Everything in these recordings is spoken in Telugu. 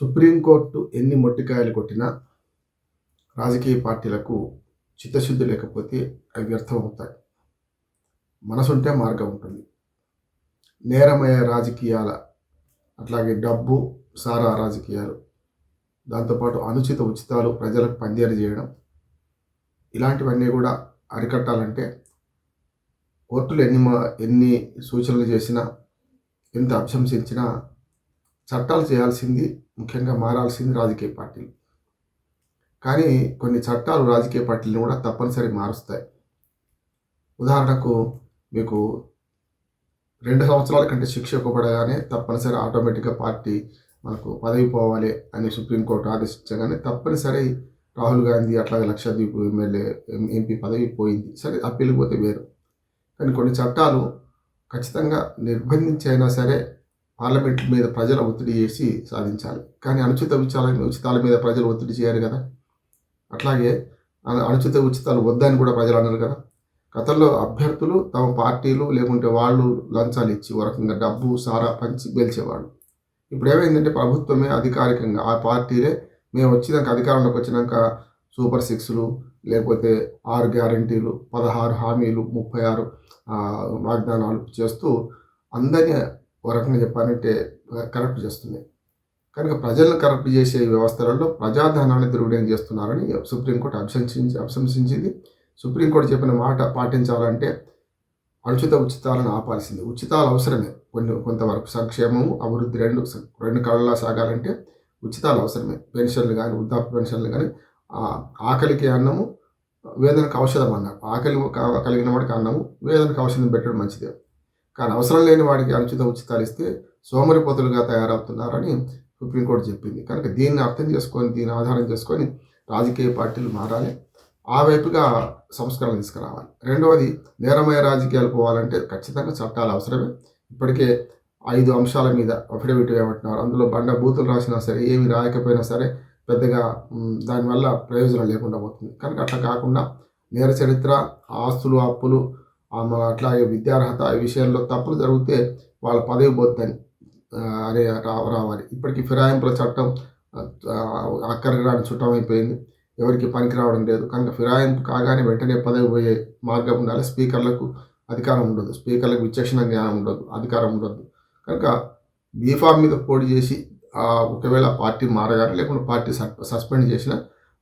సుప్రీంకోర్టు ఎన్ని మొట్టికాయలు కొట్టినా రాజకీయ పార్టీలకు చిత్తశుద్ధి లేకపోతే అవి వ్యర్థమవుతాయి. మనసుంటే మార్గం ఉంటుంది. నేరమయ రాజకీయాల, అట్లాగే డబ్బు సారా రాజకీయాలు, దాంతోపాటు అనుచిత ఉచితాలు ప్రజలకు పందేరు చేయడం, ఇలాంటివన్నీ కూడా అరికట్టాలంటే కోర్టులు ఎన్ని సూచనలు చేసినా, ఎంత అభ్యంసించినా చట్టాలు చేయాల్సింది, ముఖ్యంగా మారాల్సింది రాజకీయ పార్టీలు. కానీ కొన్ని చట్టాలు రాజకీయ పార్టీలను కూడా తప్పనిసరి మారుస్తాయి. ఉదాహరణకు మీకు 2 సంవత్సరాల కంటే శిక్ష ఇవ్వబడగానే తప్పనిసరి ఆటోమేటిక్గా పార్టీ మనకు పదవి పోవాలి అని సుప్రీంకోర్టు ఆదేశించగానే తప్పనిసరి రాహుల్ గాంధీ అట్లాగే లక్షద్వీప్ ఎమ్మెల్యే ఎంపీ పదవి పోయింది. సరే, అప్పీల్కి పోతే వేరు. కానీ కొన్ని చట్టాలు ఖచ్చితంగా నిర్బంధించి అయినా సరే పార్లమెంట్ మీద ప్రజల ఒత్తిడి చేసి సాధించాలి. కానీ అనుచిత ఉచితాల మీద ప్రజలు ఒత్తిడి చేయరు కదా. అట్లాగే అనుచిత ఉచితాలు వద్దని కూడా ప్రజలు అన్నారు కదా. గతంలో అభ్యర్థులు తమ పార్టీలు లేకుంటే వాళ్ళు లంచాలు ఇచ్చి ఒక రకంగా డబ్బు సారా పంచి గెలిచేవాళ్ళు. ఇప్పుడు ఏమైందంటే ప్రభుత్వమే అధికారికంగా ఆ పార్టీలే మేము అధికారంలోకి వచ్చినాక సూపర్ 6లు లేకపోతే 6 గ్యారంటీలు 16 హామీలు 36 వాగ్దానాలు చేస్తూ అందరినీ ఒక రకంగా చెప్పాలంటే కరప్ట్ చేస్తుంది. కనుక ప్రజలను కరప్ట్ చేసే వ్యవస్థలలో ప్రజాధనాన్ని దుర్వినియోగం చేస్తున్నారని సుప్రీంకోర్టు అభిశంసించింది. సుప్రీంకోర్టు చెప్పిన మాట పాటించాలంటే అనుచిత ఉచితాలను ఆపాల్సింది. ఉచితాలు అవసరమే, కొంతవరకు సంక్షేమము అభివృద్ధి రెండు కళ్ళలా సాగాలంటే ఉచితాలు అవసరమే. పెన్షన్లు కానీ, వృద్ధాప్య పెన్షన్లు కానీ, ఆకలికి అన్నము వేదనకు ఔషధం అన్నారు. ఆకలి కలిగిన వాడికి అన్నము, వేదనకు ఔషధం పెట్టడం మంచిదే. కానీ అవసరం లేని వాడికి అనుచిత ఉచితాలు ఇస్తే సోమరిపోతులుగా తయారవుతున్నారని సుప్రీంకోర్టు చెప్పింది. కనుక దీన్ని అర్థం చేసుకొని, దీన్ని ఆధారం చేసుకొని రాజకీయ పార్టీలు మారాలి. ఆ వైపుగా సంస్కరణ తీసుకురావాలి. రెండవది, నేరమయ రాజకీయాలు పోవాలంటే ఖచ్చితంగా చట్టాలు అవసరమే. ఇప్పటికే 5 అంశాల మీద అఫిడవిట్ ఏమంటున్నారు. అందులో బూతులు రాసినా సరే, ఏమి రాయకపోయినా సరే పెద్దగా దానివల్ల ప్రయోజనం లేకుండా పోతుంది. కనుక అట్లా కాకుండా నేర చరిత్ర, ఆస్తులు, అప్పులు, అట్లాగే విద్యార్హత ఈ విషయాల్లో తప్పులు జరిగితే వాళ్ళ పదవి పోద్దని రావాలి. ఇప్పటికీ ఫిరాయింపుల చట్టం అక్కడికి రాని చుట్టం అయిపోయింది. ఎవరికి పనికి రావడం లేదు. కనుక ఫిరాయింపు కాగానే వెంటనే పదవి పోయే మార్గం ఉండాలి. స్పీకర్లకు అధికారం ఉండదు, స్పీకర్లకు విచక్షణ జ్ఞానం ఉండదు, అధికారం ఉండదు. కనుక బీఫామ్ మీద పోటీ చేసి ఒకవేళ పార్టీ మారగానే లేకుండా పార్టీ సస్పెండ్ చేసిన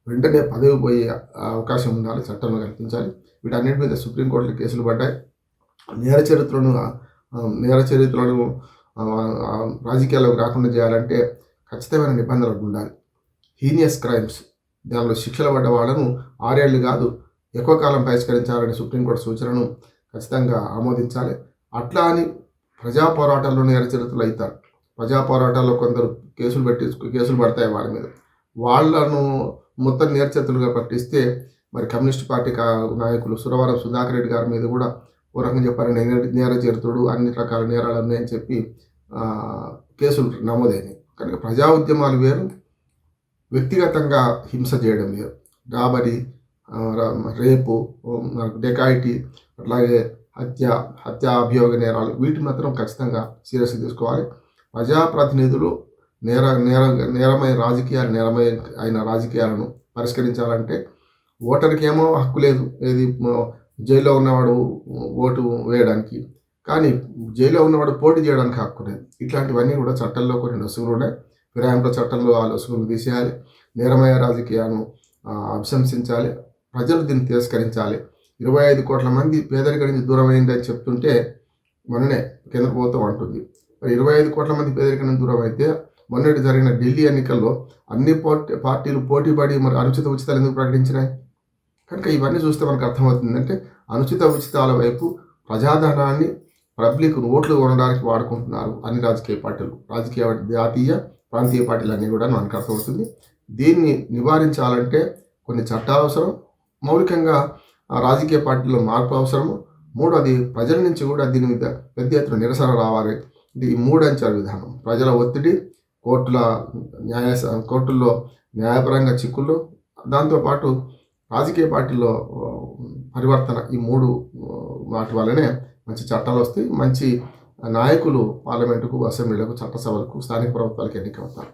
వెంటనే పదవి పోయే అవకాశం ఉండాలి, చట్టంలో కల్పించాలి. వీటన్నిటి మీద సుప్రీంకోర్టులో కేసులు పడ్డాయి. నేర చరిత్రలను రాజకీయాల్లోకి రాకుండా చేయాలంటే ఖచ్చితమైన నిబంధనలు ఉండాలి. హీనియస్ క్రైమ్స్, దానిలో శిక్షలు పడ్డ వాళ్ళను 6 ఏళ్ళు కాదు ఎక్కువ కాలం బహిష్కరించాలని సుప్రీంకోర్టు సూచనను ఖచ్చితంగా ఆమోదించాలి. అట్లా అని ప్రజా పోరాటాల్లో నేర చరిత్రలు అవుతారు. ప్రజా పోరాటాల్లో కొందరు కేసులు పడతాయి వాళ్ళ మీద. వాళ్లను మొత్తం నేర చరిత్రలుగా పట్టిస్తే మరి కమ్యూనిస్ట్ పార్టీ నాయకులు సురవరం సుధాకర్ రెడ్డి గారి మీద కూడా ఓ రకంగా చెప్పారని నేర చరిత్రుడు, అన్ని రకాల నేరాలు ఉన్నాయని చెప్పి కేసులు నమోదైనాయి. కనుక ప్రజా ఉద్యమాలు వేరు, వ్యక్తిగతంగా హింస చేయడం వేరు. రాబరీ, రేపు, డెకాయిటీ, అట్లాగే హత్యాభియోగ నేరాలు, వీటి మాత్రం ఖచ్చితంగా సీరియస్గా తీసుకోవాలి. ప్రజాప్రతినిధులు నేరమైన రాజకీయాలను పరిష్కరించాలంటే ఓటర్కి ఏమో హక్కు లేదు, ఏది జైల్లో ఉన్నవాడు ఓటు వేయడానికి, కానీ జైల్లో ఉన్నవాడు పోటీ చేయడానికి హక్కు లేదు. ఇట్లాంటివన్నీ కూడా చట్టంలో కొన్ని లొసుగులు ఉన్నాయి. ఫిరాయింపుల చట్టంలో ఆ లొసుగులు తీసేయాలి. నేరమయ రాజకీయాలను అభిశంసించాలి. ప్రజలు దీన్ని తిరస్కరించాలి. 25 కోట్ల మంది పేదరిక నుంచి దూరం అయిందని చెప్తుంటే మొన్ననే కేంద్ర ప్రభుత్వం అంటుంది. మరి 25 కోట్ల మంది పేదరిక నుంచి దూరం అయితే మొన్నటి జరిగిన ఢిల్లీ ఎన్నికల్లో అన్ని పార్టీలు పోటీపడి మరి అనుచిత ఉచితాలు ఎందుకు ప్రకటించినాయి? కనుక ఇవన్నీ చూస్తే మనకు అర్థమవుతుందంటే అనుచిత ఉచితాల వైపు ప్రజాధనాన్ని పబ్లిక్ ఓట్లు కొనడానికి వాడుకుంటున్నారు అన్ని రాజకీయ పార్టీలు, జాతీయ ప్రాంతీయ పార్టీలు అన్నీ కూడా మనకు అర్థమవుతుంది. దీన్ని నివారించాలంటే కొన్ని చట్టాలు అవసరం, మౌలికంగా రాజకీయ పార్టీలో మార్పు అవసరము. మూడోది, ప్రజల నుంచి కూడా దీని మీద పెద్ద ఎత్తున నిరసన రావాలి. ఈ 3 అంచెల విధానం, ప్రజల ఒత్తిడి, కోర్టుల్లో న్యాయపరంగా చిక్కులు, దాంతోపాటు రాజకీయ పార్టీల్లో పరివర్తన, ఈ 3 వాటి వల్లనే మంచి చట్టాలు వస్తాయి. మంచి నాయకులు పార్లమెంటుకు, అసెంబ్లీలకు, చట్టసభలకు, స్థానిక ప్రభుత్వాలకు ఎన్నికవుతారు.